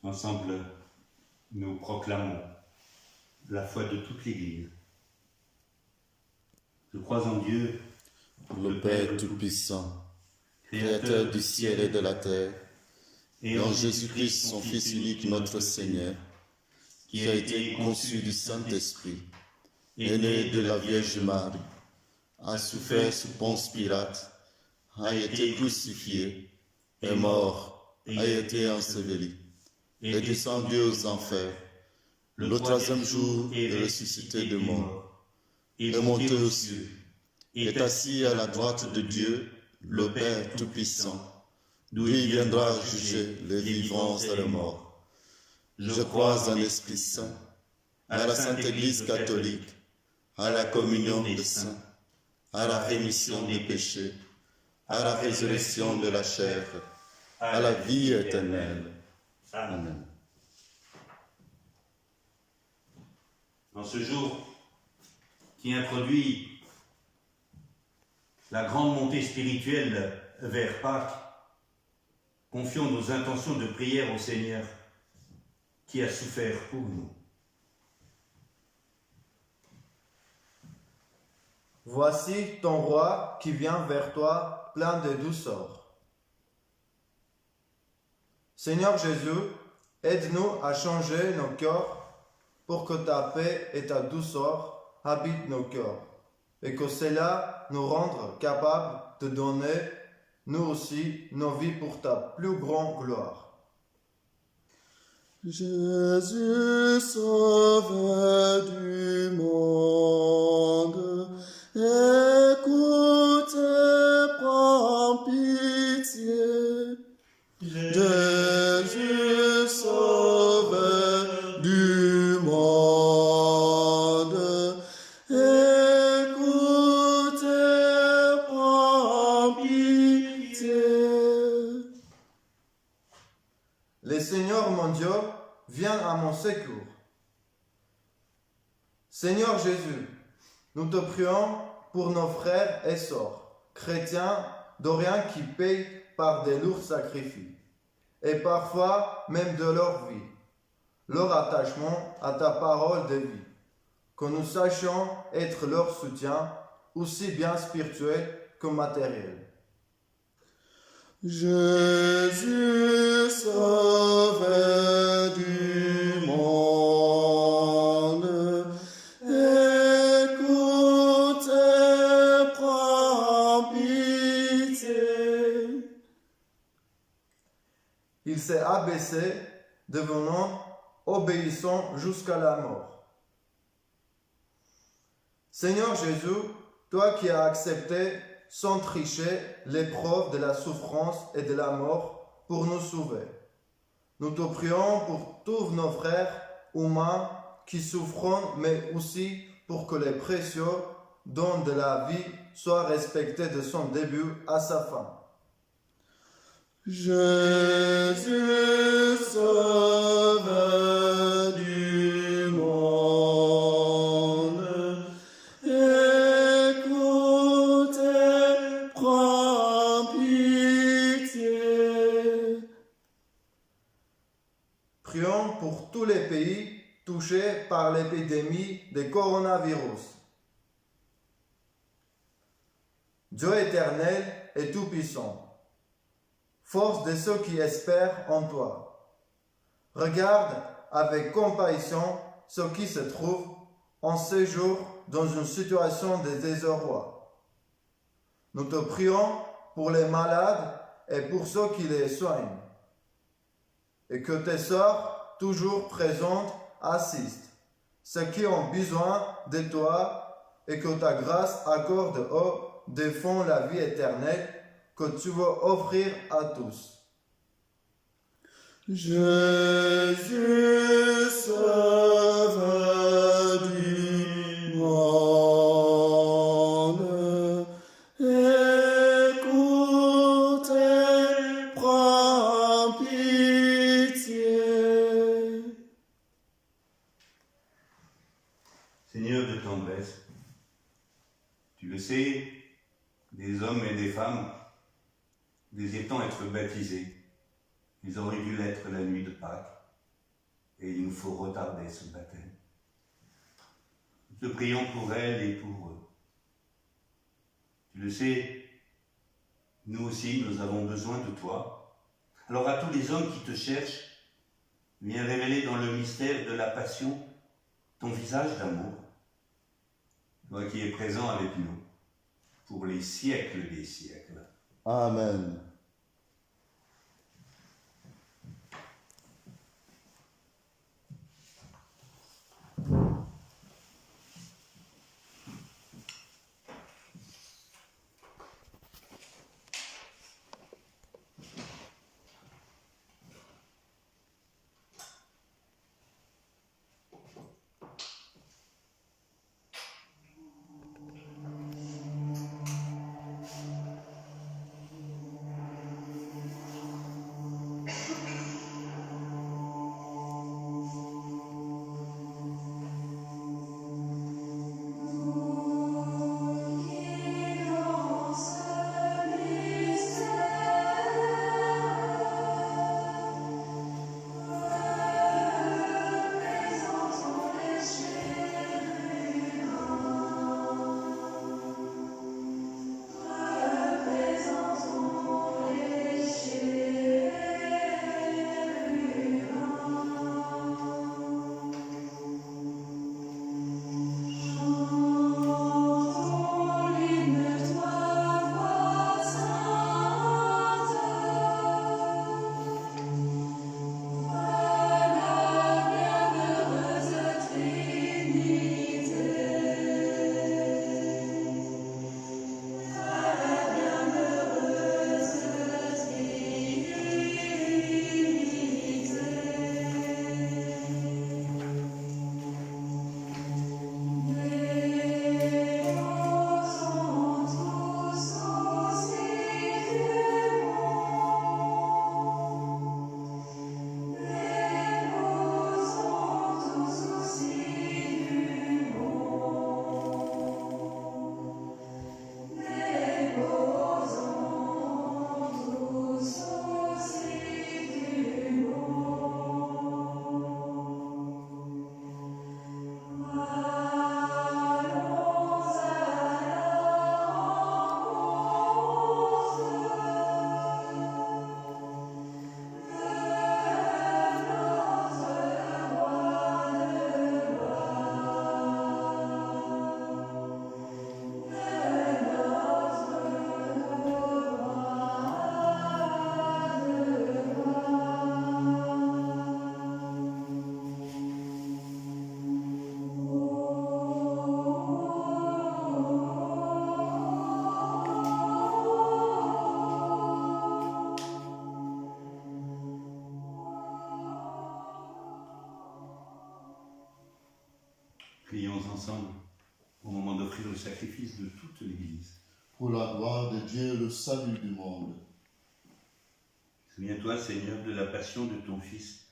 Ensemble, nous proclamons la foi de toute l'Église. Je crois en Dieu, Le Père Tout-Puissant, Créateur du ciel et de la terre, et en Jésus-Christ, son Fils unique, notre Seigneur, qui a été conçu du Saint-Esprit, est né de la Vierge Marie, a souffert sous Ponce Pilate, a été crucifié, est mort, a été enseveli, est descendu aux enfers. Le troisième jour est ressuscité de mort, est monté aux cieux, est assis à la droite de Dieu, le Père Tout-Puissant, d'où il viendra juger les vivants et les morts. Je crois en l'Esprit Saint, à la Sainte Église catholique, à la communion des saints, à la rémission des péchés, à la résurrection de la chair, à la vie éternelle. Amen. En ce jour qui introduit la grande montée spirituelle vers Pâques, confions nos intentions de prière au Seigneur qui a souffert pour nous. Voici ton roi qui vient vers toi plein de douceur. Seigneur Jésus, aide-nous à changer nos cœurs pour que ta paix et ta douceur habitent nos cœurs et que cela nous rende capables de donner, nous aussi, nos vies pour ta plus grande gloire. Jésus, sauveur du monde, écoute et prends pitié. Jésus, sauveur du monde, écoute et prends pitié. Le Seigneur mon Dieu vient à mon secours. Seigneur Jésus, nous te prions pour nos frères et sœurs, chrétiens d'Orient qui payent par des lourds sacrifices, et parfois même de leur vie, leur attachement à ta parole de vie, que nous sachions être leur soutien, aussi bien spirituel que matériel. Jésus, sauveur du monde, écoute et prends pitié. Il s'est abaissé, devenant obéissant jusqu'à la mort. Seigneur Jésus, toi qui as accepté sans tricher l'épreuve de la souffrance et de la mort pour nous sauver. Nous te prions pour tous nos frères humains qui souffrent, mais aussi pour que les précieux dons de la vie soient respectés de son début à sa fin. Jésus, sauveur du monde, écoute et prends pitié. Prions pour tous les pays touchés par l'épidémie de coronavirus. Dieu éternel et tout-puissant, force de ceux qui espèrent en toi, regarde avec compassion ceux qui se trouvent en séjour dans une situation de désarroi. Nous te prions pour les malades et pour ceux qui les soignent, et que tes sœurs, toujours présentes, assistent ceux qui ont besoin de toi, et que ta grâce accorde eux des fonds la vie éternelle que tu veux offrir à tous. Jésus, sauveur du monde, écoute et prends pitié. Seigneur de tendresse, tu le sais, des hommes et des femmes désitant être baptisés, ils auraient dû l'être la nuit de Pâques, et il nous faut retarder ce baptême. Nous te prions pour elles et pour eux. Tu le sais, nous aussi, nous avons besoin de toi. Alors à tous les hommes qui te cherchent, viens révéler dans le mystère de la passion ton visage d'amour. toi qui es présent avec nous, pour les siècles des siècles. Amen. Prions ensemble au moment d'offrir le sacrifice de toute l'Église. Pour la gloire de Dieu et le salut du monde. Souviens-toi, Seigneur, de la passion de ton Fils.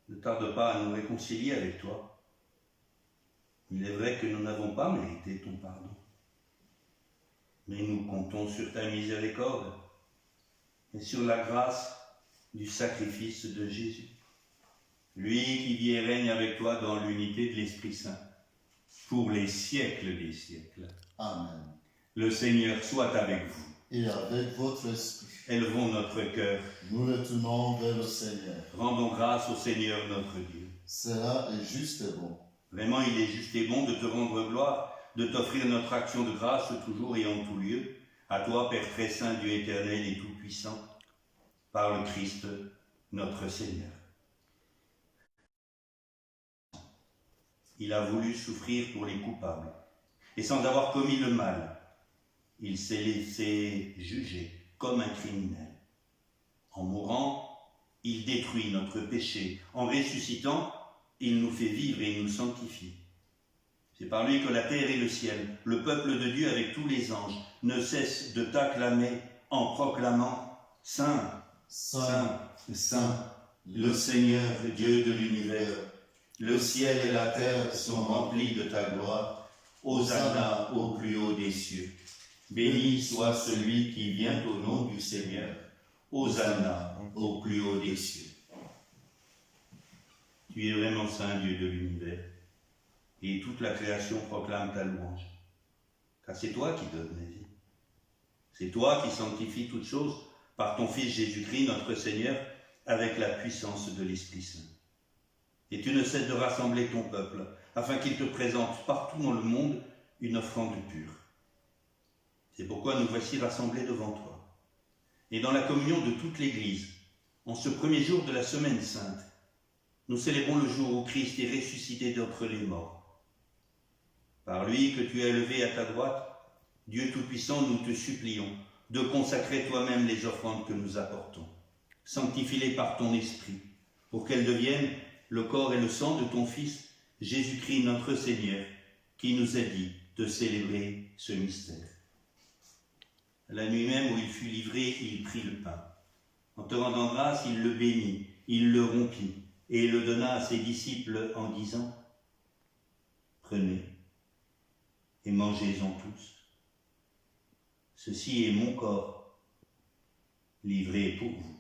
Ne tarde pas à nous réconcilier avec toi. Il est vrai que nous n'avons pas mérité ton pardon. Mais nous comptons sur ta miséricorde et sur la grâce du sacrifice de Jésus. Lui qui vit et règne avec toi dans l'unité de l'Esprit Saint, pour les siècles des siècles. Amen. Le Seigneur soit avec vous. Et avec votre esprit, Élevons notre cœur. nous le tenons vers le Seigneur. Rendons grâce au Seigneur notre Dieu. Cela est juste et bon. Vraiment, il est juste et bon de te rendre gloire, de t'offrir notre action de grâce toujours et en tout lieu, à toi, Père très saint, Dieu éternel et tout-puissant, par le Christ, notre Seigneur. Il a voulu souffrir pour les coupables, et sans avoir commis le mal, il s'est laissé juger comme un criminel. En mourant, il détruit notre péché. En ressuscitant, il nous fait vivre et il nous sanctifie. C'est par lui que la terre et le ciel, le peuple de Dieu avec tous les anges, ne cessent de t'acclamer en proclamant « Saint, Saint, Saint, le Seigneur Dieu de l'univers, le ciel et la terre sont remplis de ta gloire. Hosanna au plus haut des cieux. Béni soit celui qui vient au nom du Seigneur. Hosanna au plus haut des cieux. » Tu es vraiment saint, Dieu de l'univers, et toute la création proclame ta louange. Car c'est toi qui donnes la vie. C'est toi qui sanctifies toutes choses par ton Fils Jésus-Christ, notre Seigneur, avec la puissance de l'Esprit Saint. Et tu ne cesses de rassembler ton peuple, afin qu'il te présente partout dans le monde une offrande pure. C'est pourquoi nous voici rassemblés devant toi. Et dans la communion de toute l'Église, en ce premier jour de la semaine sainte, nous célébrons le jour où Christ est ressuscité d'entre les morts. Par lui que tu as élevé à ta droite, Dieu Tout-Puissant, nous te supplions de consacrer toi-même les offrandes que nous apportons. Sanctifie-les par ton esprit, pour qu'elles deviennent le corps et le sang de ton Fils, Jésus-Christ notre Seigneur, qui nous a dit de célébrer ce mystère. La nuit même où il fut livré, il prit le pain. En te rendant grâce, il le bénit, il le rompit et le donna à ses disciples en disant « Prenez et mangez-en tous. Ceci est mon corps, livré pour vous. »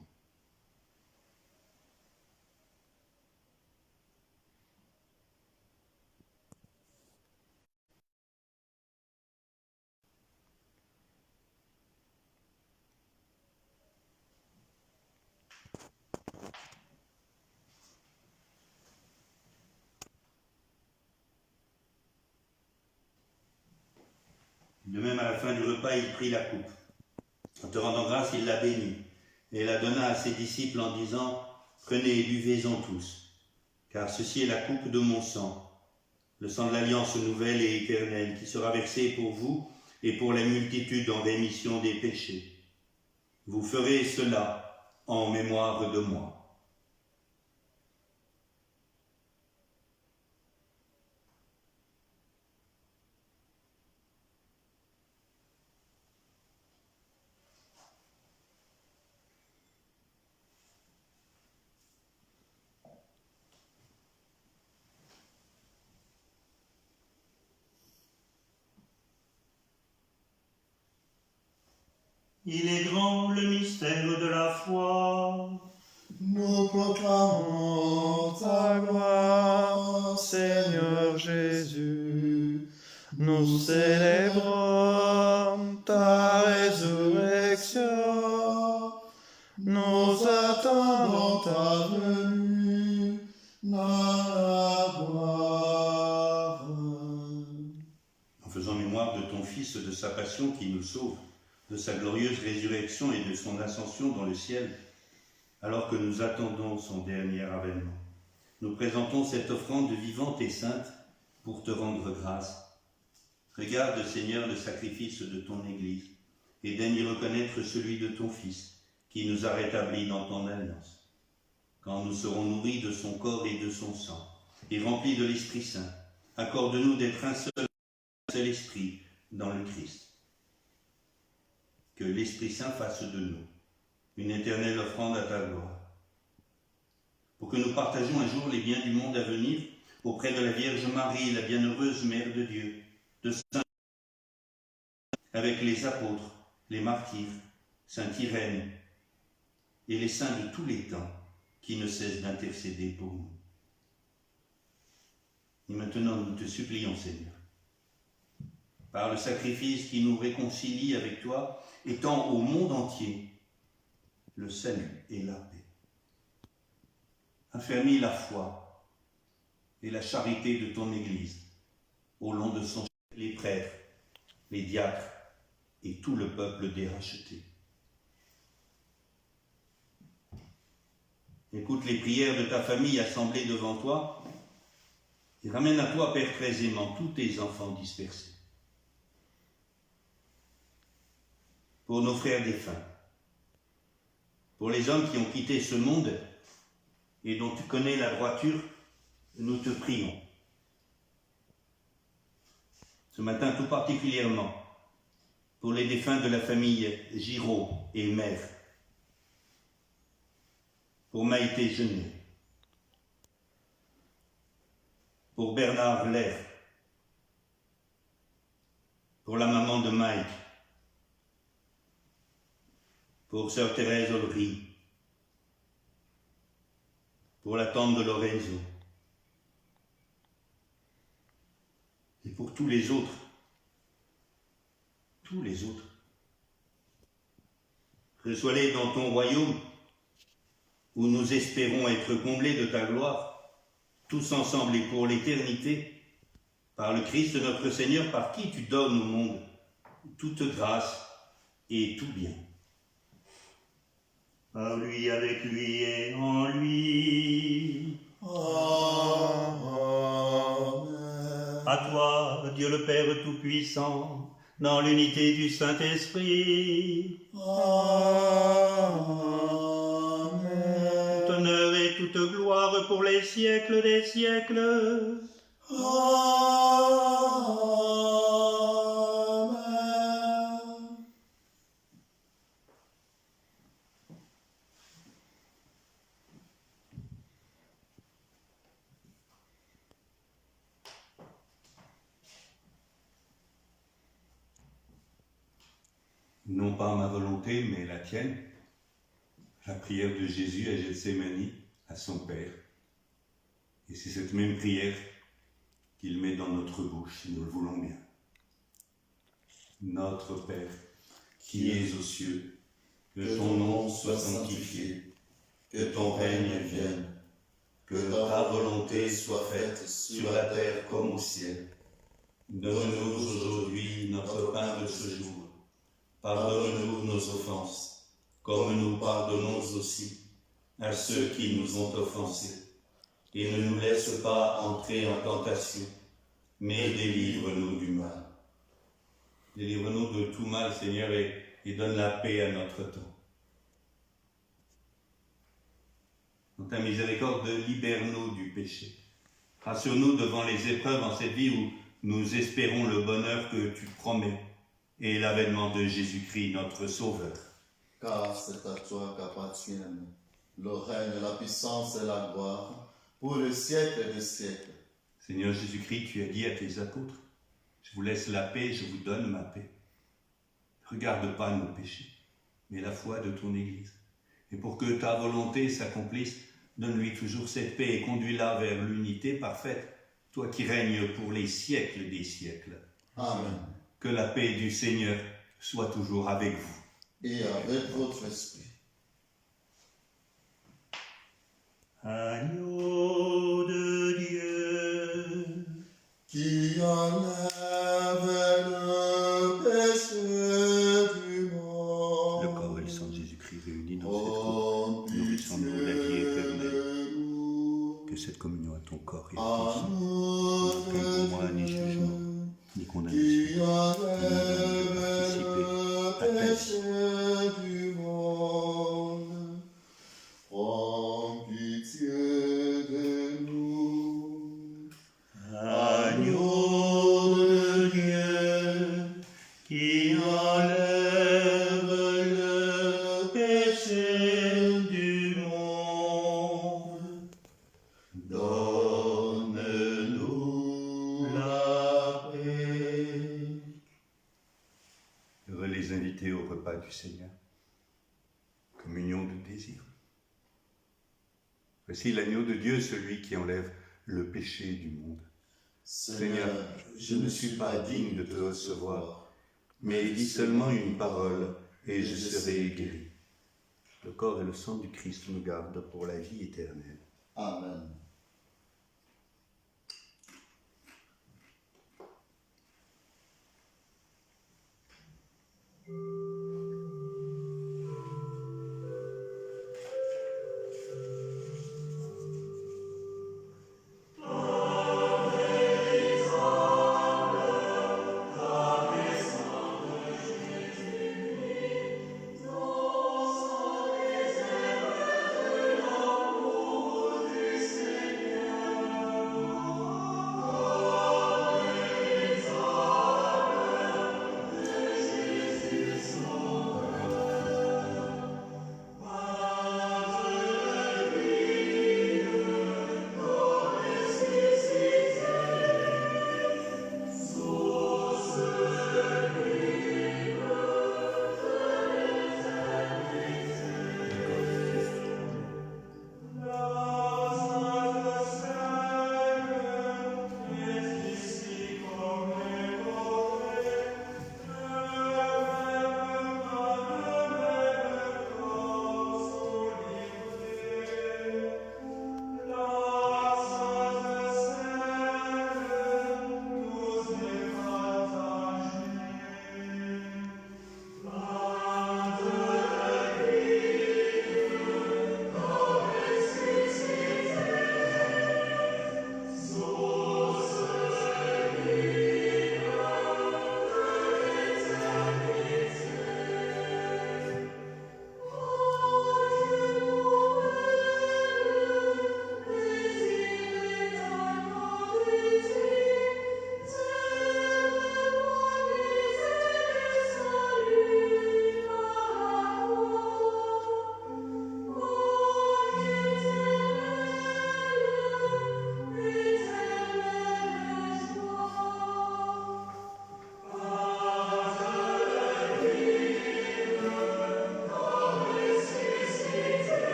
De même, à la fin du repas, il prit la coupe. En te rendant grâce, il la bénit et la donna à ses disciples en disant « Prenez et buvez-en tous, car ceci est la coupe de mon sang, le sang de l'alliance nouvelle et éternelle, qui sera versé pour vous et pour la multitude en rémission des péchés. Vous ferez cela en mémoire de moi. » Il est grand le mystère de la foi. Nous proclamons ta gloire, Seigneur Jésus. Nous célébrons ta résurrection. Nous attendons ta venue dans la gloire. En faisant mémoire de ton Fils, de sa passion qui nous sauve, de sa glorieuse résurrection et de son ascension dans le ciel, alors que nous attendons son dernier avènement, nous présentons cette offrande vivante et sainte pour te rendre grâce. Regarde, Seigneur, le sacrifice de ton Église et daigne y reconnaître celui de ton Fils qui nous a rétablis dans ton alliance. Quand nous serons nourris de son corps et de son sang et remplis de l'Esprit Saint, accorde-nous d'être un seul esprit dans le Christ. Que l'Esprit Saint fasse de nous une éternelle offrande à ta gloire, pour que nous partagions un jour les biens du monde à venir auprès de la Vierge Marie, la bienheureuse Mère de Dieu, de Saint, avec les apôtres, les martyrs, Sainte Irène et les saints de tous les temps qui ne cessent d'intercéder pour nous. Et maintenant, nous te supplions, Seigneur, par le sacrifice qui nous réconcilie avec toi, étend au monde entier le salut et la paix. Affermis la foi et la charité de ton Église au long de son les prêtres, les diacres et tout le peuple des rachetés. Écoute les prières de ta famille assemblée devant toi et ramène à toi, Père très aimant, tous tes enfants dispersés. Pour nos frères défunts, pour les hommes qui ont quitté ce monde et dont tu connais la droiture, nous te prions. Ce matin tout particulièrement, pour les défunts de la famille Giraud et Mère, pour Maïté Genet, pour Bernard Lair, pour la maman de Mike, pour sœur Thérèse Olry, pour la tante de Lorenzo, et pour tous les autres. Reçois-les dans ton royaume, où nous espérons être comblés de ta gloire, tous ensemble et pour l'éternité, par le Christ notre Seigneur, par qui tu donnes au monde toute grâce et tout bien. Par lui, avec lui et en lui. Amen. À toi, Dieu le Père Tout-Puissant, dans l'unité du Saint-Esprit, Amen. tout honneur et toute gloire pour les siècles des siècles. Amen. Non pas ma volonté, mais la tienne. La prière de Jésus à Gethsémani, à son Père. Et c'est cette même prière qu'il met dans notre bouche, si nous le voulons bien. Notre Père, qui es aux cieux, que ton nom soit sanctifié, que ton règne vienne, que ta volonté soit faite sur la terre comme au ciel. Donne-nous aujourd'hui notre pain de ce jour. Pardonne-nous nos offenses, comme nous pardonnons aussi à ceux qui nous ont offensés. Et ne nous laisse pas entrer en tentation, mais délivre-nous du mal. Délivre-nous de tout mal, Seigneur, et donne la paix à notre temps. Dans ta miséricorde, libère-nous du péché. Rassure-nous devant les épreuves en cette vie où nous espérons le bonheur que tu promets et l'avènement de Jésus-Christ, notre Sauveur. Car c'est à toi qu'appartiennent le règne, la puissance et la gloire pour le siècle des siècles. Seigneur Jésus-Christ, tu as dit à tes apôtres, je vous laisse la paix, je vous donne ma paix. Ne regarde pas nos péchés, mais la foi de ton Église. Et pour que ta volonté s'accomplisse, donne-lui toujours cette paix et conduis-la vers l'unité parfaite, toi qui règnes pour les siècles des siècles. Amen. Que la paix du Seigneur soit toujours avec vous. Et avec votre esprit. Agneau de Dieu, Qui enlève le péché du monde. le corps et le sang de Jésus-Christ réunis dans cette coupe, nourrissons-nous la vie éternelle. Que cette communion à ton corps et à ton sang n'entraîne pour moi ni jugement, ni condamnation, Qui enlève participer le à ta vie. péché du monde. Prends pitié de nous. Agneau de Dieu, qui enlève le péché du monde, donne-nous la paix. Heureux les invités au repas du Seigneur, communion de désir. Voici l'agneau de Dieu, celui qui enlève le péché du monde. Seigneur, je ne suis pas digne de te recevoir, mais dis seulement une parole et je serai guéri. Le corps et le sang du Christ me gardent pour la vie éternelle. Amen. Amen.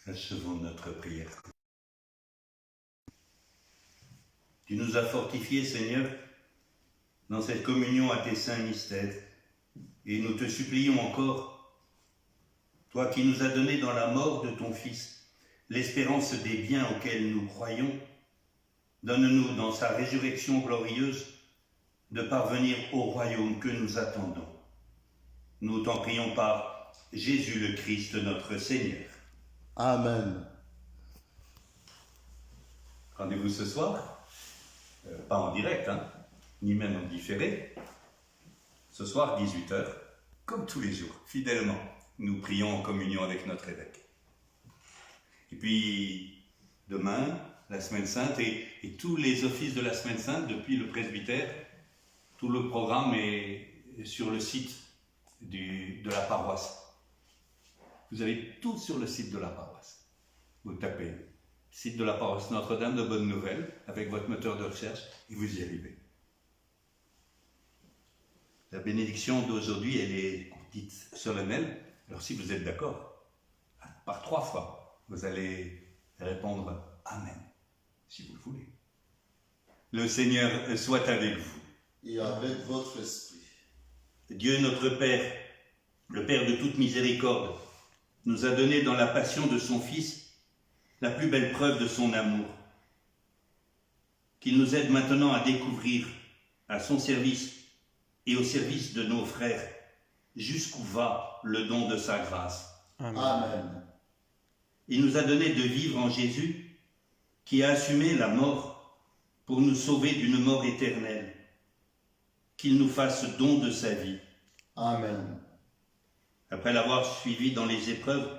Achevons notre prière. Tu nous as fortifiés, Seigneur, dans cette communion à tes saints mystères, et nous te supplions encore, toi qui nous as donné dans la mort de ton Fils l'espérance des biens auxquels nous croyons, donne-nous dans sa résurrection glorieuse de parvenir au royaume que nous attendons. Nous t'en prions par Jésus le Christ, notre Seigneur. Amen. Rendez-vous ce soir, pas en direct, ni même en différé. Ce soir, 18h, comme tous les jours, fidèlement, nous prions en communion avec notre évêque. Et puis, demain, la Semaine Sainte et tous les offices de la Semaine Sainte, depuis le presbytère, tout le programme est sur le site de la paroisse. Vous avez tout sur le site de la paroisse. Vous tapez site de la paroisse Notre-Dame de Bonne Nouvelle avec votre moteur de recherche et vous y arrivez. La bénédiction d'aujourd'hui, elle est dite solennelle. Alors si vous êtes d'accord, par 3 fois, vous allez répondre Amen, si vous le voulez. Le Seigneur soit avec vous. Et avec votre esprit. Dieu notre Père, le Père de toute miséricorde, nous a donné dans la passion de son Fils la plus belle preuve de son amour. Qu'il nous aide maintenant à découvrir à son service et au service de nos frères jusqu'où va le don de sa grâce. Amen. Il nous a donné de vivre en Jésus qui a assumé la mort pour nous sauver d'une mort éternelle. Qu'il nous fasse don de sa vie. Amen. Après l'avoir suivi dans les épreuves,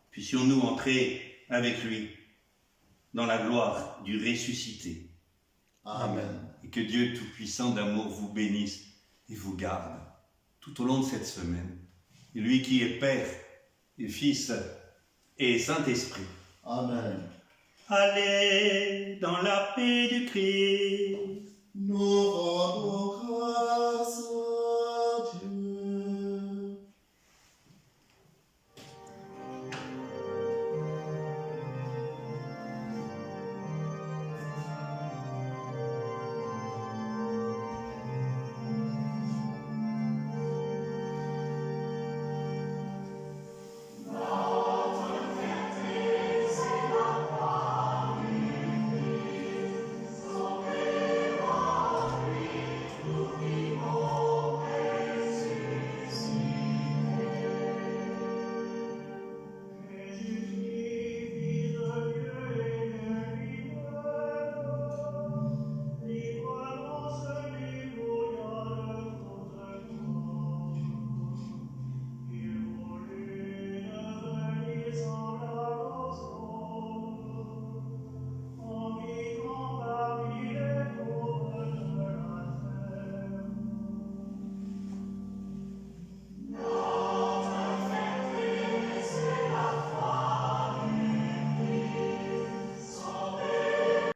puissions-nous entrer avec lui dans la gloire du ressuscité. Amen. Et que Dieu Tout-Puissant d'amour vous bénisse et vous garde tout au long de cette semaine. Et lui qui est Père et Fils et Saint-Esprit. Amen. Allez dans la paix du Christ. Nous rendons grâce